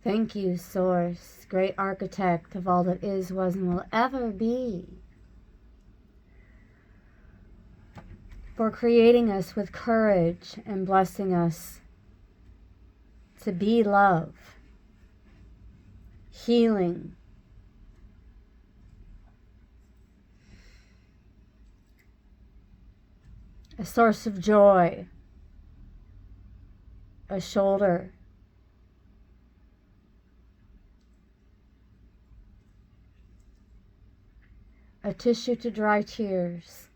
Thank you, Source, great architect of all that is, was, and will ever be, for creating us with courage and blessing us to be love, healing, a source of joy, a shoulder, a tissue to dry tears,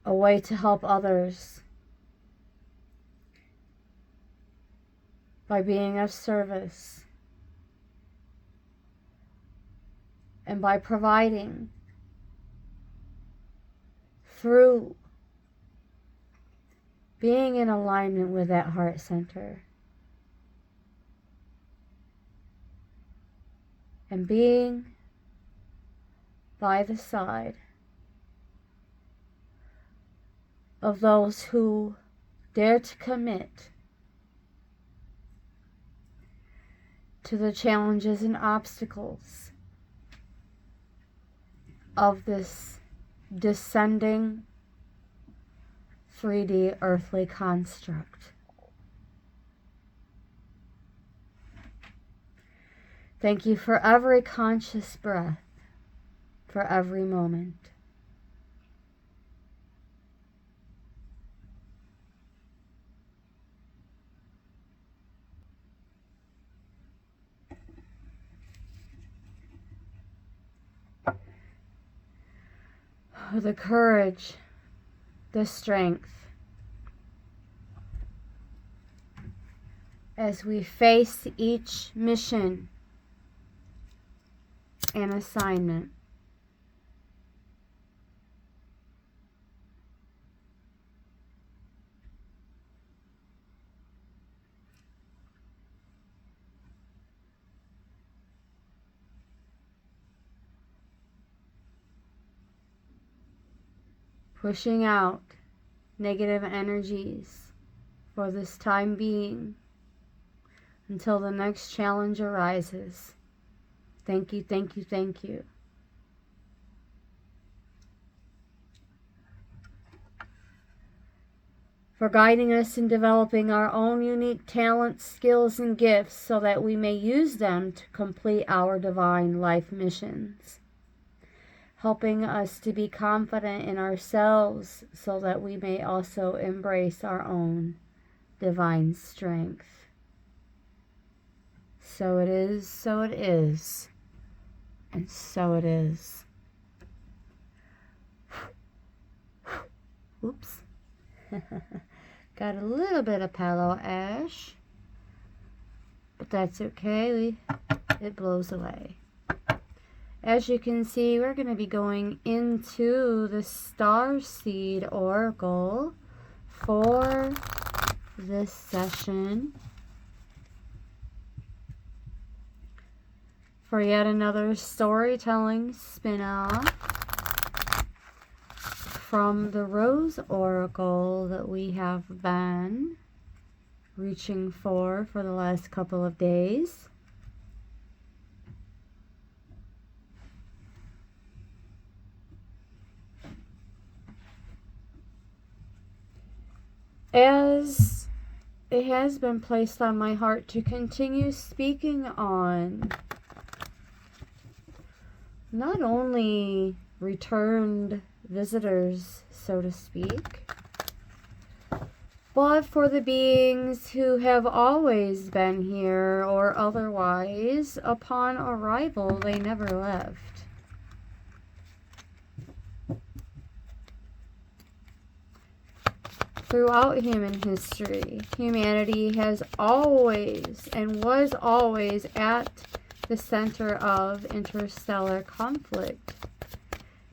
a way to help others by being of service and by providing through being in alignment with that heart center and being by the side of those who dare to commit to the challenges and obstacles of this descending 3D earthly construct. Thank you for every conscious breath, for every moment. The courage, the strength, as we face each mission and assignment. Pushing out negative energies for this time being until the next challenge arises. Thank you, thank you, thank you. For guiding us in developing our own unique talents, skills, and gifts so that we may use them to complete our divine life missions. Helping us to be confident in ourselves so that we may also embrace our own divine strength. So it is, so it is, and so it is. Oops. Got a little bit of palo ash, but that's okay. It blows away. As you can see, we're going to be going into the Starseed Oracle for this session. For yet another storytelling spin-off from the Rose Oracle that we have been reaching for the last couple of days. As it has been placed on my heart to continue speaking on not only returned visitors, so to speak, but for the beings who have always been here or otherwise, upon arrival, they never left. Throughout human history, humanity has always and was always at the center of interstellar conflict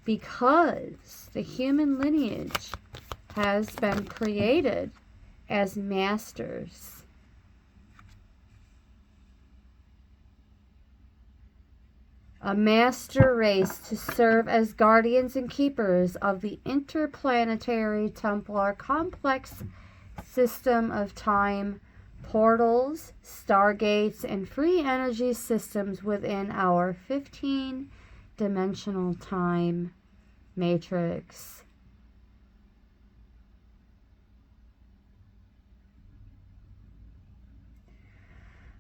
because the human lineage has been created as masters. A master race to serve as guardians and keepers of the interplanetary Templar complex system of time, portals, stargates, and free energy systems within our 15-dimensional time matrix.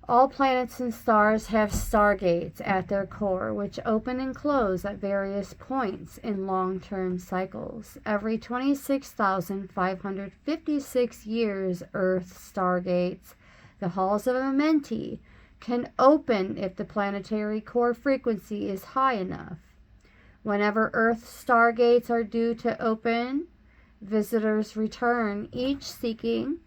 All planets and stars have stargates at their core, which open and close at various points in long-term cycles. Every 26,556 years, Earth stargates, the halls of Amenti, can open if the planetary core frequency is high enough. Whenever Earth stargates are due to open, visitors return, each seeking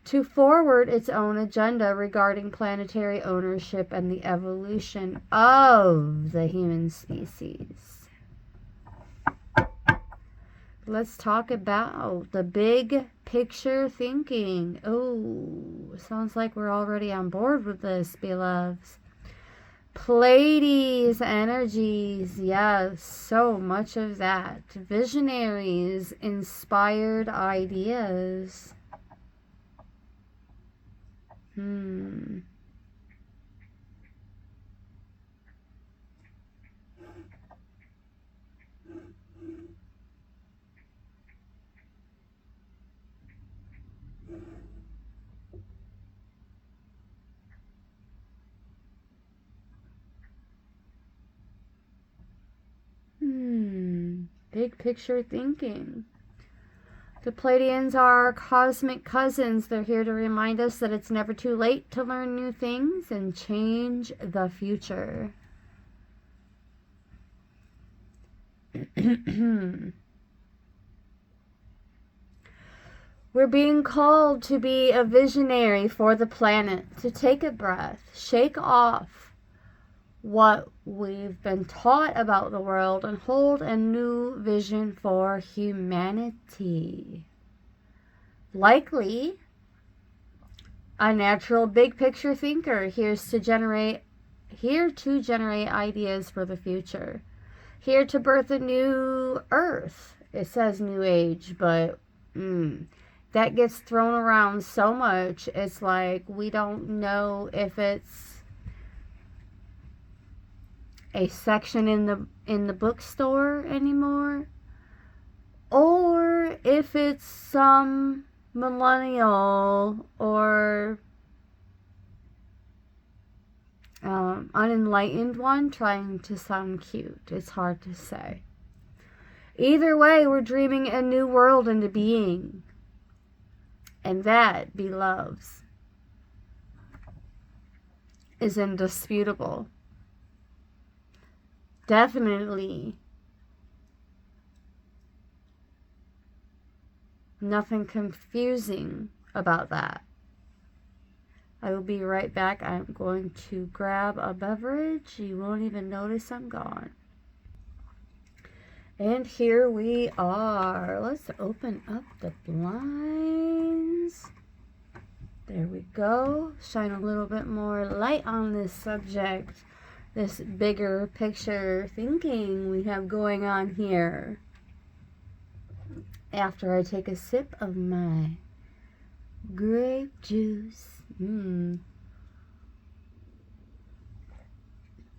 to forward its own agenda regarding planetary ownership and the evolution of the human species. Let's talk about the big picture thinking. Oh, sounds like we're already on board with this, beloveds. Pleiades energies, yes, so much of that. Visionaries, inspired ideas. Big picture thinking. The Pleiadians are our cosmic cousins. They're here to remind us that it's never too late to learn new things and change the future. We're being called to be a visionary for the planet, to take a breath, shake off what we've been taught about the world, and hold a new vision for humanity. Likely, a natural big picture thinker here to generate ideas for the future. Here to birth a new earth. It says new age, but that gets thrown around so much. It's like we don't know if it's a section in the bookstore anymore, or if it's some millennial or unenlightened one trying to sound cute. It's hard to say. Either way, we're dreaming a new world into being, and that, beloveds, is indisputable. Definitely nothing confusing about that. I will be right back. I'm going to grab a beverage. You won't even notice I'm gone. And here we are. Let's open up the blinds. There we go. Shine a little bit more light on this subject. This bigger picture thinking we have going on here. After I take a sip of my grape juice.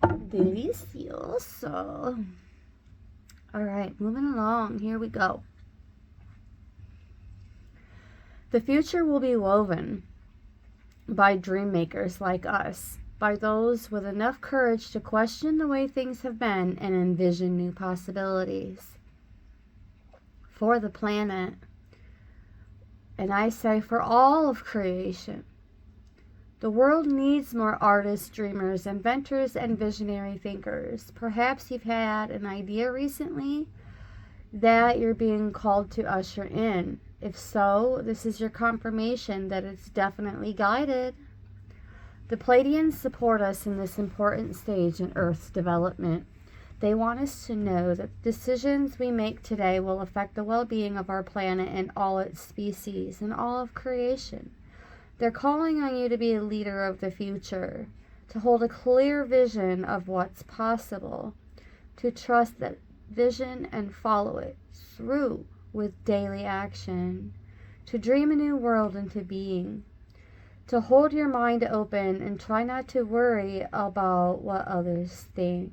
Delicioso. Alright, moving along. Here we go. The future will be woven by dream makers like us, by those with enough courage to question the way things have been and envision new possibilities for the planet, and I say for all of creation. The world needs more artists, dreamers, inventors, and visionary thinkers. Perhaps you've had an idea recently that you're being called to usher in. If so, this is your confirmation that it's definitely guided. The Pleiadians support us in this important stage in Earth's development. They want us to know that decisions we make today will affect the well-being of our planet and all its species and all of creation. They're calling on you to be a leader of the future, to hold a clear vision of what's possible, to trust that vision and follow it through with daily action, to dream a new world into being, to hold your mind open and try not to worry about what others think.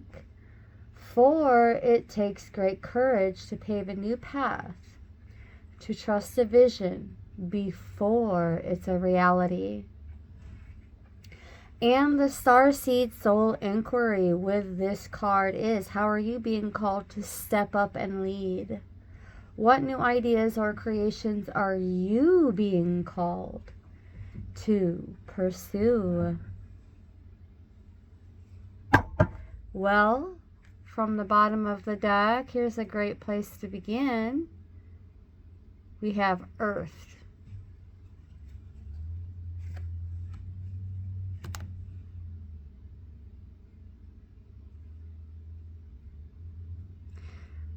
For it takes great courage to pave a new path, to trust a vision before it's a reality. And the Starseed Soul Inquiry with this card is, how are you being called to step up and lead? What new ideas or creations are you being called to pursue? Well, from the bottom of the deck, here's a great place to begin. We have Earth.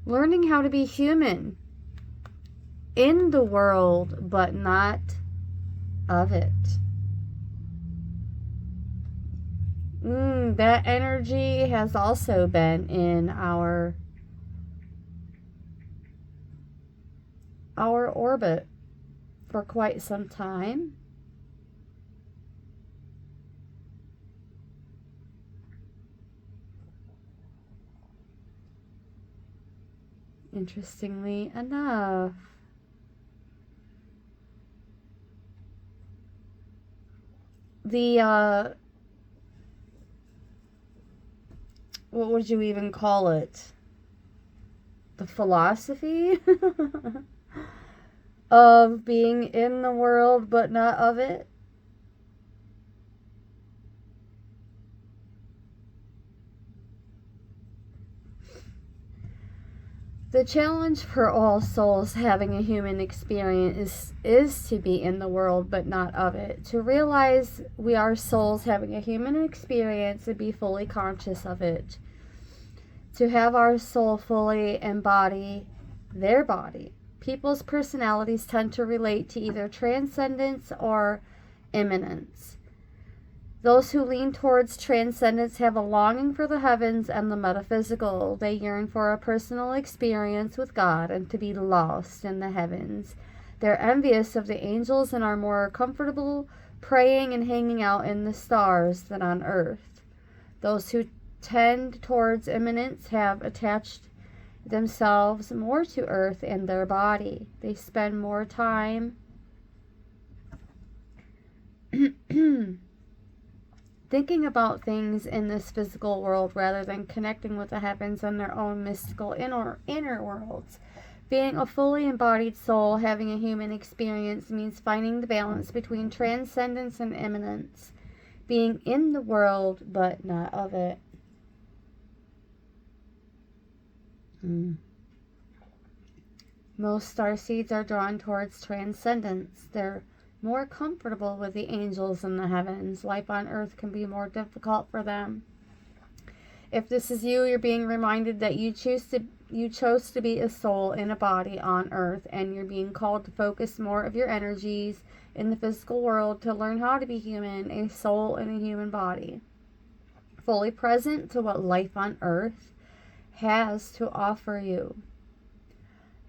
Learning how to be human in the world, but not of it. That energy has also been in our orbit for quite some time. Interestingly enough. The what would you even call it? The philosophy of being in the world but not of it. The challenge for all souls having a human experience is to be in the world but not of it. To realize we are souls having a human experience and be fully conscious of it. To have our soul fully embody their body. People's personalities tend to relate to either transcendence or immanence. Those who lean towards transcendence have a longing for the heavens and the metaphysical. They yearn for a personal experience with God and to be lost in the heavens. They're envious of the angels and are more comfortable praying and hanging out in the stars than on earth. Those who tend towards immanence have attached themselves more to earth and their body. They spend more time thinking about things in this physical world rather than connecting with the heavens and their own mystical inner worlds. Being a fully embodied soul having a human experience means finding the balance between transcendence and immanence. Being in the world but not of it. Most starseeds are drawn towards transcendence. They're more comfortable with the angels in the heavens. Life on earth can be more difficult for them. If this is you, you're being reminded that you chose to be a soul in a body on earth, and you're being called to focus more of your energies in the physical world to learn how to be human, a soul in a human body, fully present to what life on earth has to offer you.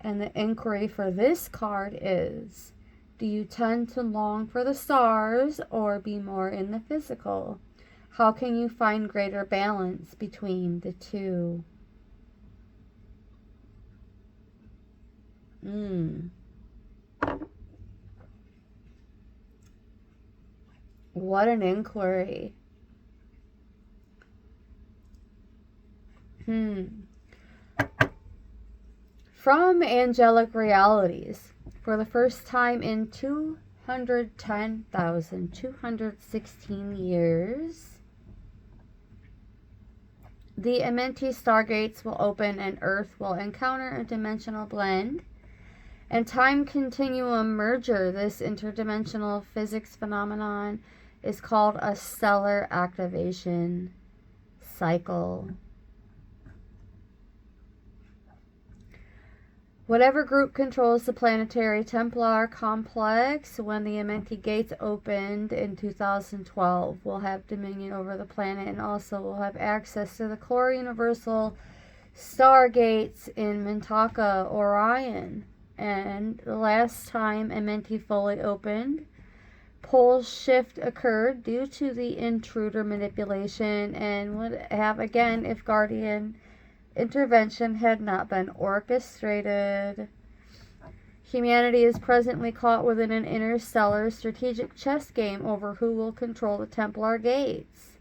And the inquiry for this card is, do you tend to long for the stars or be more in the physical? How can you find greater balance between the two? What an inquiry. From Angelic Realities, for the first time in 210,216 years, the Amenti stargates will open and Earth will encounter a dimensional blend and time continuum merger. This interdimensional physics phenomenon is called a stellar activation cycle. Whatever group controls the planetary Templar complex when the Amenti gates opened in 2012 will have dominion over the planet and also will have access to the core universal stargates in Mintaka, Orion. And the last time Amenti fully opened pole shift occurred due to the intruder manipulation and would have again if Guardian intervention had not been orchestrated. Humanity is presently caught within an interstellar strategic chess game over who will control the Templar gates.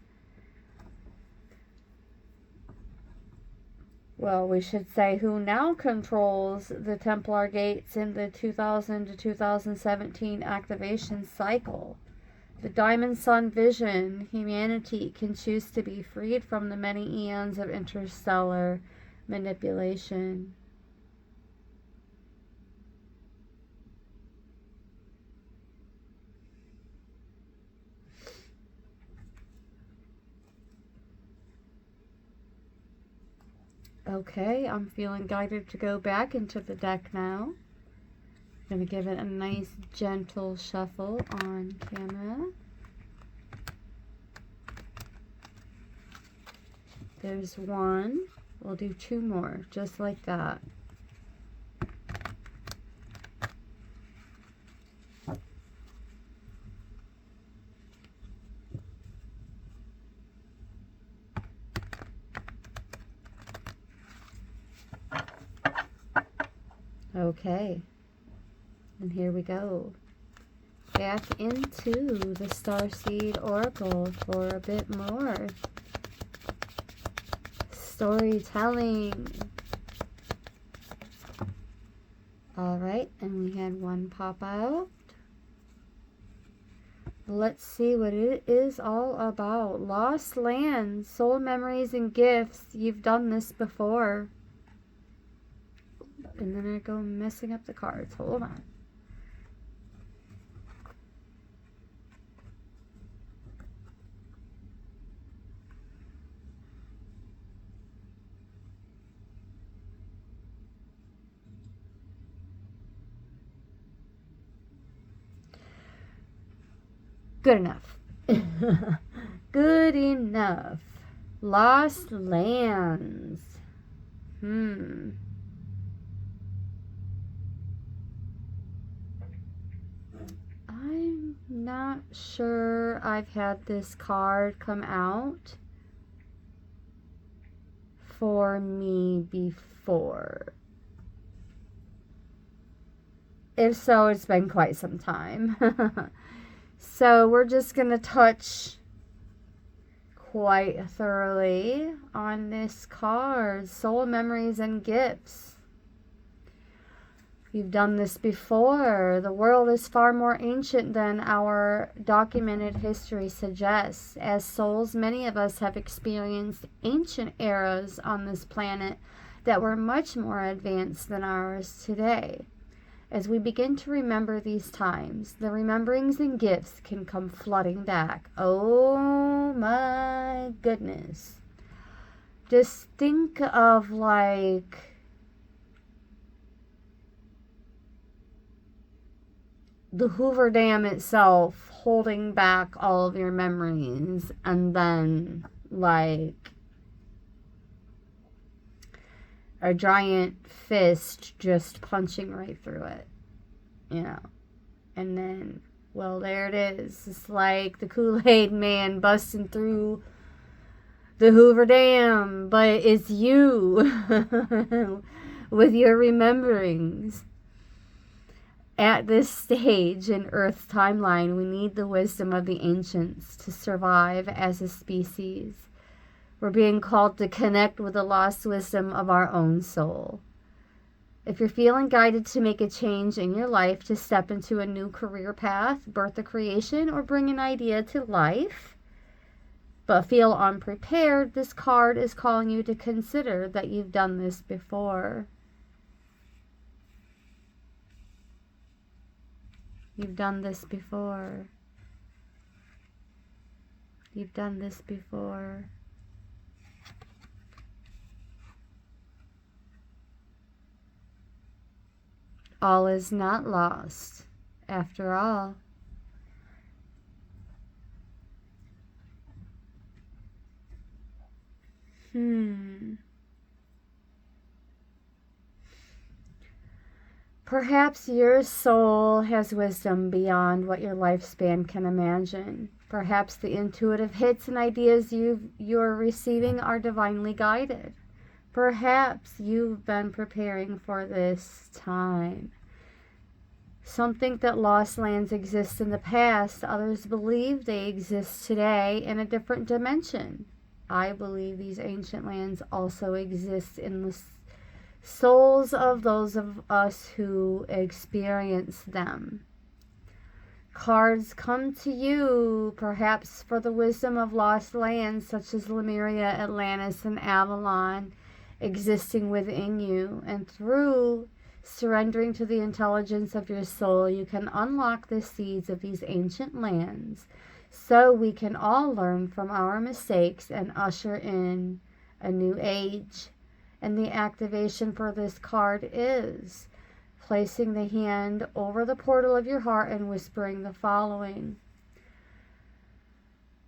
Well, we should say who now controls the Templar gates in the 2000 to 2017 activation cycle. The Diamond Sun vision, humanity can choose to be freed from the many eons of interstellar manipulation. Okay, I'm feeling guided to go back into the deck now. I'm going to give it a nice gentle shuffle on camera. There's one. We'll do two more, just like that. Okay, and here we go. Back into the Starseed Oracle for a bit more storytelling. Alright, and we had one pop out. Let's see what it is all about. Lost lands, soul memories, and gifts. You've done this before. And then I go messing up the cards. Hold on. Good enough. Good enough. Lost lands. I'm not sure I've had this card come out for me before. If so, it's been quite some time. So we're just going to touch quite thoroughly on this card, Soul Memories and Gifts. You've done this before. The world is far more ancient than our documented history suggests. As souls, many of us have experienced ancient eras on this planet that were much more advanced than ours today. As we begin to remember these times, the rememberings and gifts can come flooding back. Oh my goodness. Just think of like the Hoover Dam itself holding back all of your memories, and then like a giant fist just punching right through it, you know. And then, well, there it is. It's like the Kool-Aid man busting through the Hoover Dam, but it's you with your rememberings. At this stage in Earth's timeline, we need the wisdom of the ancients to survive as a species. We're being called to connect with the lost wisdom of our own soul. If you're feeling guided to make a change in your life, to step into a new career path, birth a creation, or bring an idea to life, but feel unprepared, this card is calling you to consider that you've done this before. You've done this before. You've done this before. All is not lost, after all. Perhaps your soul has wisdom beyond what your lifespan can imagine. Perhaps the intuitive hits and ideas you're receiving are divinely guided. Perhaps you've been preparing for this time. Some think that lost lands exist in the past. Others believe they exist today in a different dimension. I believe these ancient lands also exist in the souls of those of us who experience them. Cards come to you, perhaps for the wisdom of lost lands such as Lemuria, Atlantis, and Avalon existing within you. And through surrendering to the intelligence of your soul, you can unlock the seeds of these ancient lands so we can all learn from our mistakes and usher in a new age. And the activation for this card is placing the hand over the portal of your heart and whispering the following.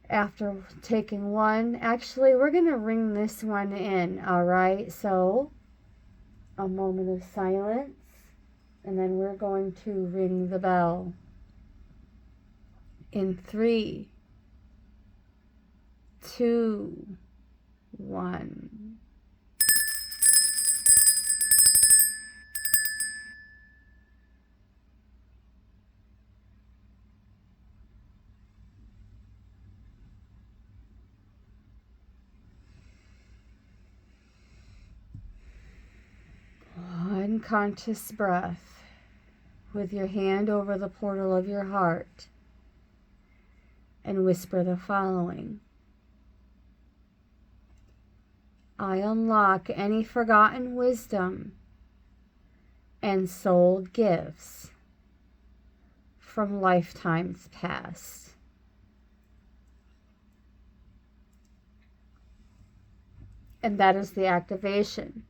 After taking one, actually, we're going to ring this one in, all right? So, a moment of silence, and then we're going to ring the bell. In 3, 2, 1. One conscious breath with your hand over the portal of your heart and whisper the following. I unlock any forgotten wisdom and soul gifts from lifetimes past. And that is the activation.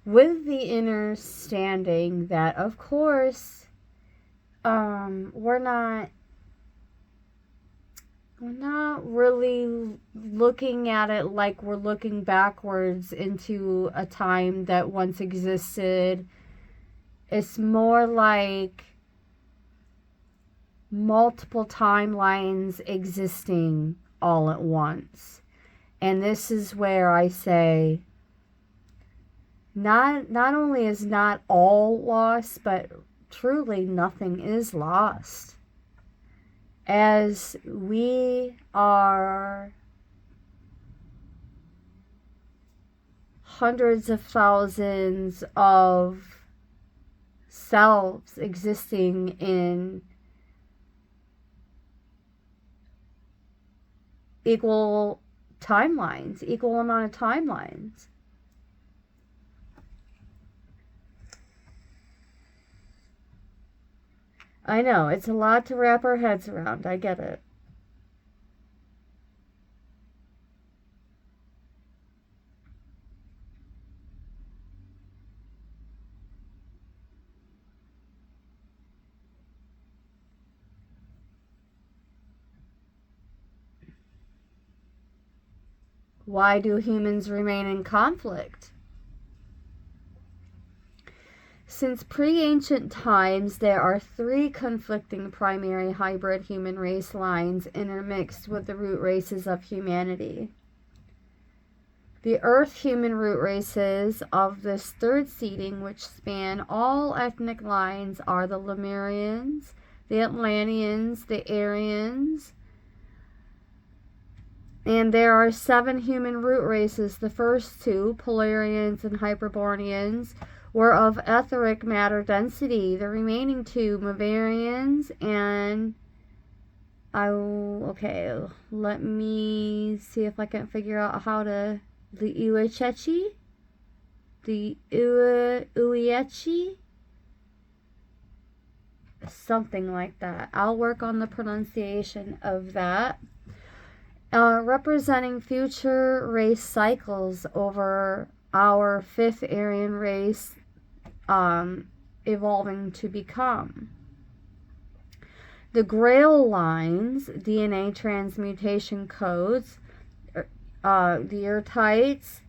With the understanding that, of course, we're not really looking at it like we're looking backwards into a time that once existed. It's more like multiple timelines existing all at once. And this is where I say, not only is not all lost, but truly nothing is lost. As we are hundreds of thousands of selves existing in equal timelines, equal amount of timelines. I know, it's a lot to wrap our heads around. I get it. Why do humans remain in conflict? Since pre-ancient times, there are 3 conflicting primary hybrid human race lines intermixed with the root races of humanity. The Earth human root races of this 3rd seeding, which span all ethnic lines, are the Lemurians, the Atlanteans, the Aryans, and there are 7 human root races. The first 2, Polarians and Hyperboreans, were of etheric matter density. The remaining 2, Mavarians and let me see if I can figure out how to the Uechechi, something like that. I'll work on the pronunciation of that. Representing future race cycles over our 5th Aryan race evolving to become. The Grail lines, DNA transmutation codes, the Earthites,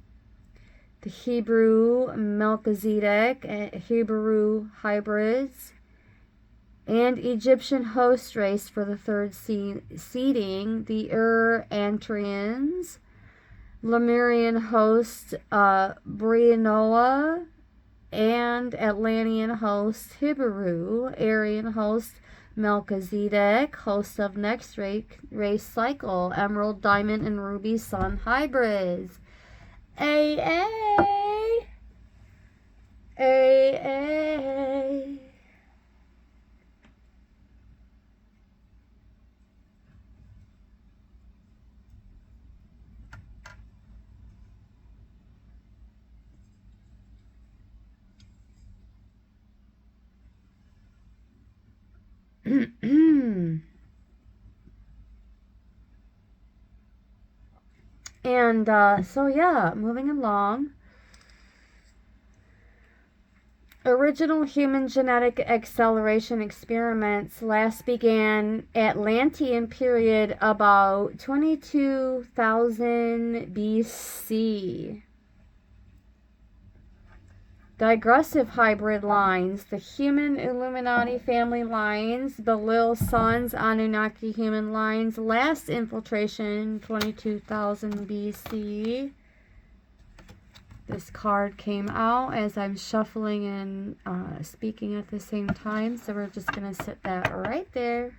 the Hebrew Melchizedek, Hebrew hybrids, and Egyptian host race for the third seeding, the Antrians, Lemurian host Brianoa, and Atlantean host Hibiru, Aryan host Melchizedek, host of next race cycle, Emerald, Diamond, and Ruby Sun hybrids. AA. AA. And so yeah, moving along. Original human genetic acceleration experiments last began Atlantean period about 22,000 BC. Digressive hybrid lines, the human Illuminati family lines, Belil Sons Anunnaki human lines, last infiltration 22,000 BC. This card came out as I'm shuffling and speaking at the same time, so we're just going to sit that right there.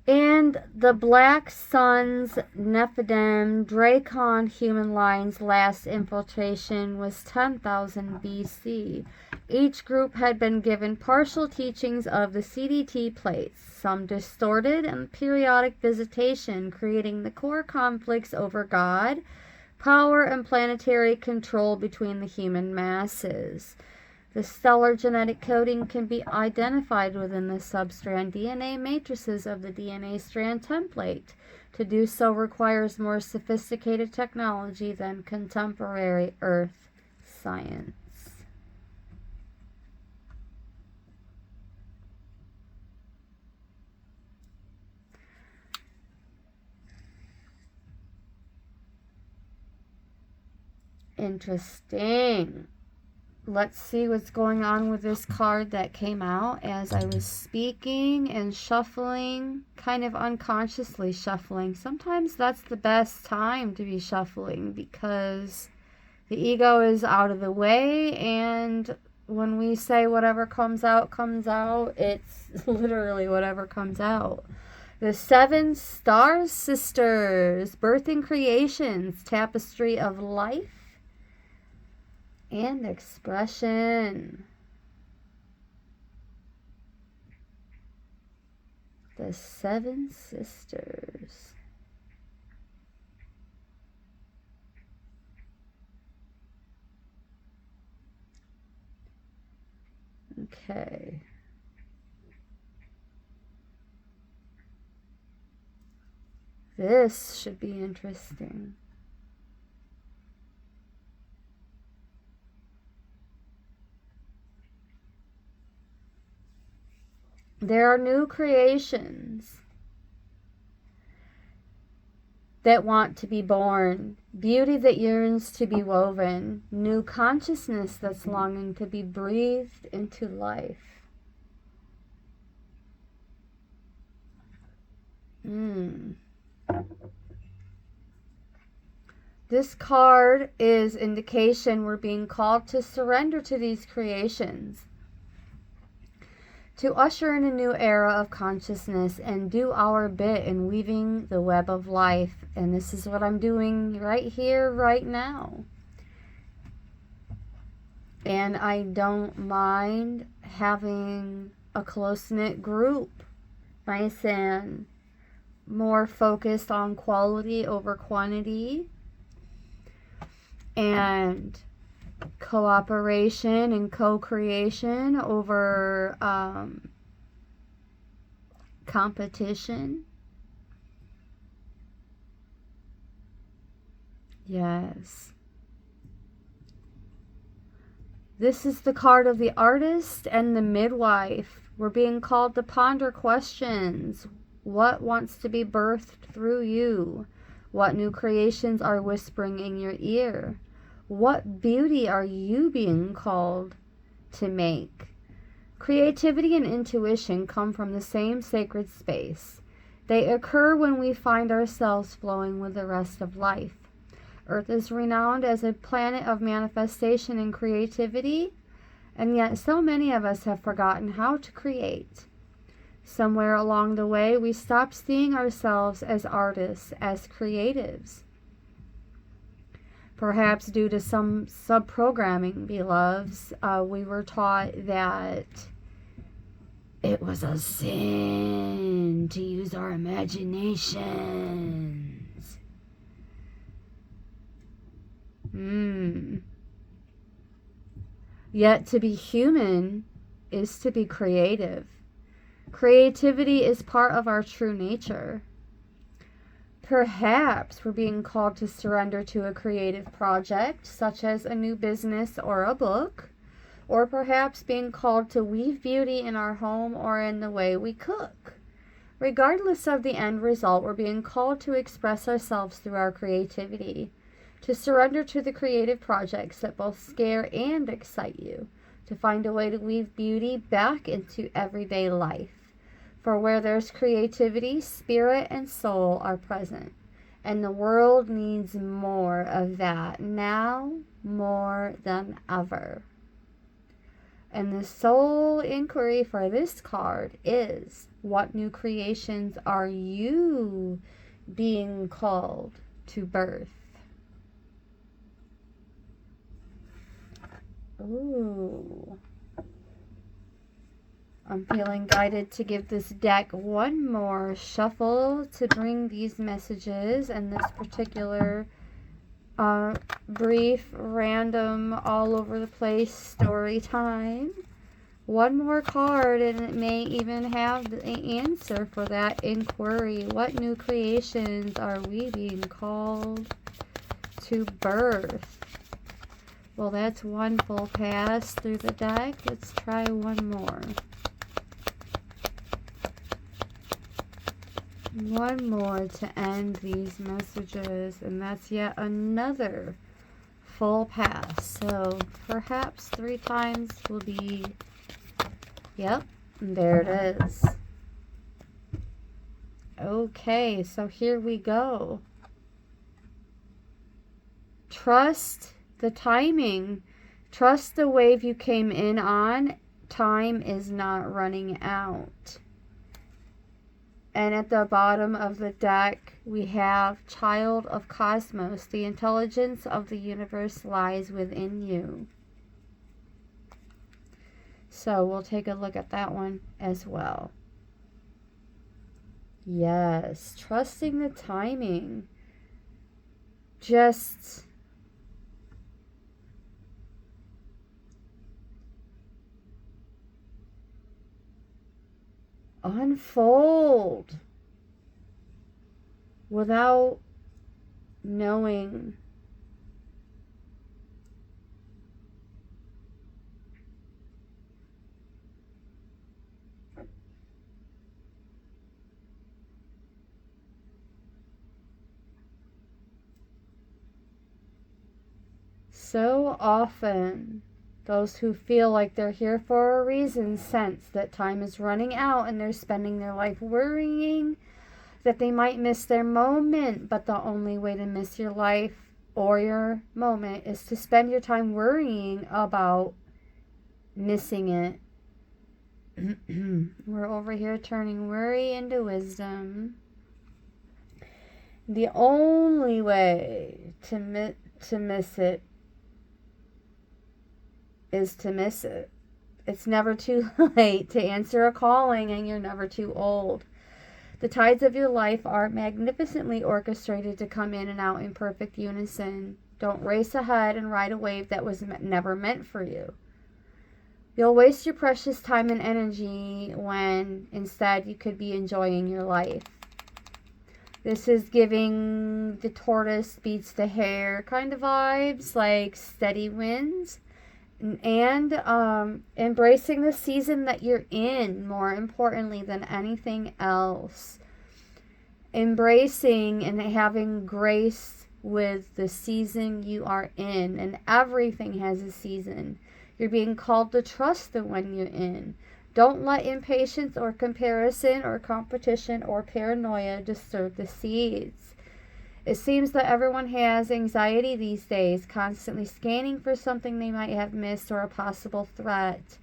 And the Black Suns, Nephidim, Dracon human lines last infiltration was 10,000 BC. Each group had been given partial teachings of the CDT plates, some distorted and periodic visitation, creating the core conflicts over God, power, and planetary control between the human masses. The stellar genetic coding can be identified within the substrand DNA matrices of the DNA strand template. To do so requires more sophisticated technology than contemporary Earth science. Interesting. Let's see what's going on with this card that came out as I was speaking and shuffling, kind of unconsciously shuffling. Sometimes that's the best time to be shuffling because the ego is out of the way, and when we say whatever comes out, it's literally whatever comes out. The 7 Star Sisters, Birthing Creations, Tapestry of Life and Expression. The 7 Sisters. Okay. This should be interesting. There are new creations that want to be born, beauty that yearns to be woven, new consciousness that's longing to be breathed into life. This card is indication we're being called to surrender to these creations, to usher in a new era of consciousness and do our bit in weaving the web of life. And this is what I'm doing right here, right now. And I don't mind having a close-knit group, nice and more focused on quality over quantity, and cooperation and co-creation over competition. Yes. This is the card of the artist and the midwife. We're being called to ponder questions. What wants to be birthed through you? What new creations are whispering in your ear? What beauty are you being called to make? Creativity and intuition come from the same sacred space. They occur when we find ourselves flowing with the rest of life. Earth is renowned as a planet of manifestation and creativity, and yet so many of us have forgotten how to create. Somewhere along the way, we stopped seeing ourselves as artists, as creatives. Perhaps due to some sub-programming, beloveds, we were taught that it was a sin to use our imaginations. Yet to be human is to be creative. Creativity is part of our true nature. Perhaps we're being called to surrender to a creative project, such as a new business or a book, or perhaps being called to weave beauty in our home or in the way we cook. Regardless of the end result, we're being called to express ourselves through our creativity, to surrender to the creative projects that both scare and excite you, to find a way to weave beauty back into everyday life. For where there's creativity, spirit and soul are present. And the world needs more of that now more than ever. And the soul inquiry for this card is, what new creations are you being called to birth? Ooh. I'm feeling guided to give this deck one more shuffle to bring these messages and this particular brief, random, all over the place story time. One more card and it may even have the answer for that inquiry. What new creations are we being called to birth? Well, that's one full pass through the deck. Let's try one more. One more to end these messages, and that's yet another full pass. So perhaps 3 times will be, yep, there it is. Okay, so here we go. Trust the timing. Trust the wave you came in on. Time is not running out. And at the bottom of the deck, we have Child of Cosmos. The intelligence of the universe lies within you. So we'll take a look at that one as well. Yes, trusting the timing. Just unfold without knowing. So often, those who feel like they're here for a reason sense that time is running out and they're spending their life worrying that they might miss their moment. But the only way to miss your life or your moment is to spend your time worrying about missing it. We're over here turning worry into wisdom. The only way to miss it is to miss it. It's never too late to answer a calling, and you're never too old. The tides of your life are magnificently orchestrated to come in and out in perfect unison. Don't race ahead and ride a wave that was never meant for you. You'll waste your precious time and energy when instead you could be enjoying your life. This is giving the tortoise beats the hare kind of vibes, like steady winds. And embracing the season that you're in, more importantly than anything else. embracing and having grace with the season you are in. And everything has a season. You're being called to trust the one you're in. Don't let impatience or comparison or competition or paranoia disturb the seeds. It seems that everyone has anxiety these days, constantly scanning for something they might have missed or a possible threat.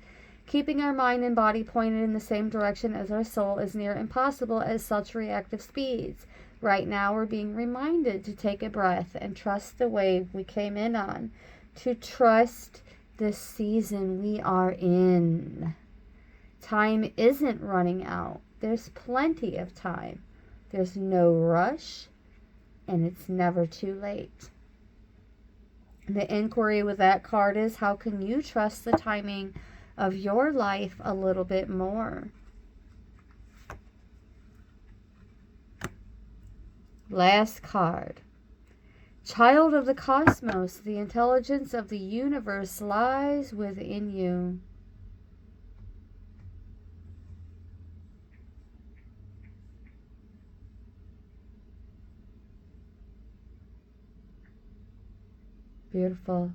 Keeping our mind and body pointed in the same direction as our soul is near impossible at such reactive speeds. Right now, we're being reminded to take a breath and trust the wave we came in on, to trust the season we are in. Time isn't running out. There's plenty of time. There's no rush, and it's never too late. The inquiry with that card is, how can you trust the timing of your life a little bit more? Last card. Child of the cosmos, the intelligence of the universe lies within you. Beautiful.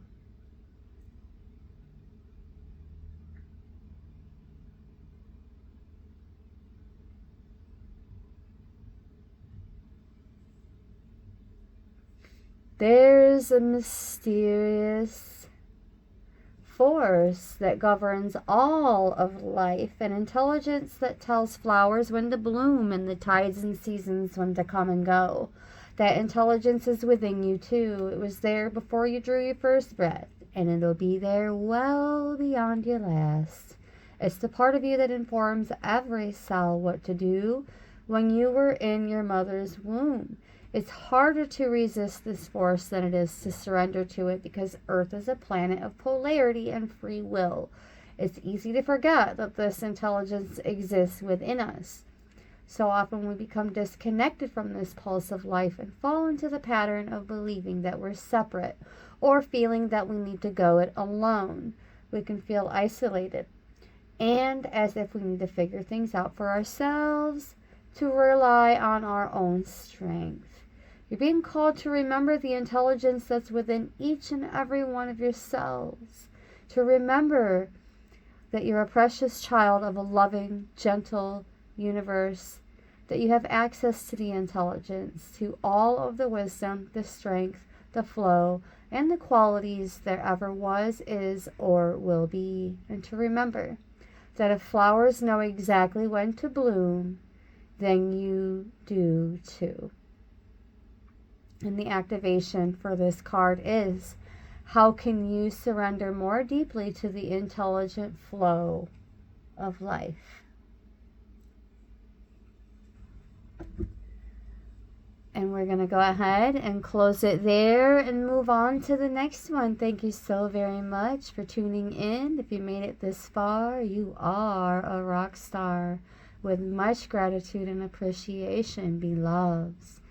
There's a mysterious force that governs all of life, an intelligence that tells flowers when to bloom and the tides and seasons when to come and go. That intelligence is within you too. It was there before you drew your first breath, and it'll be there well beyond your last. It's the part of you that informs every cell what to do when you were in your mother's womb. It's harder to resist this force than it is to surrender to it, because Earth is a planet of polarity and free will. It's easy to forget that this intelligence exists within us. So often we become disconnected from this pulse of life and fall into the pattern of believing that we're separate, or feeling that we need to go it alone. We can feel isolated and as if we need to figure things out for ourselves, to rely on our own strength. You're being called to remember the intelligence that's within each and every one of your cells. To remember that you're a precious child of a loving, gentle universe, that you have access to the intelligence, to all of the wisdom, the strength, the flow, and the qualities there ever was, is, or will be. And to remember that if flowers know exactly when to bloom, then you do too. And the activation for this card is, how can you surrender more deeply to the intelligent flow of life? And we're going to go ahead and close it there and move on to the next one. Thank you so very much for tuning in. If you made it this far, you are a rock star. With much gratitude and appreciation, beloveds.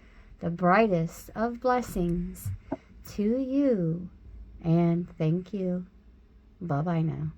The brightest of blessings to you, and thank you. Bye-bye now.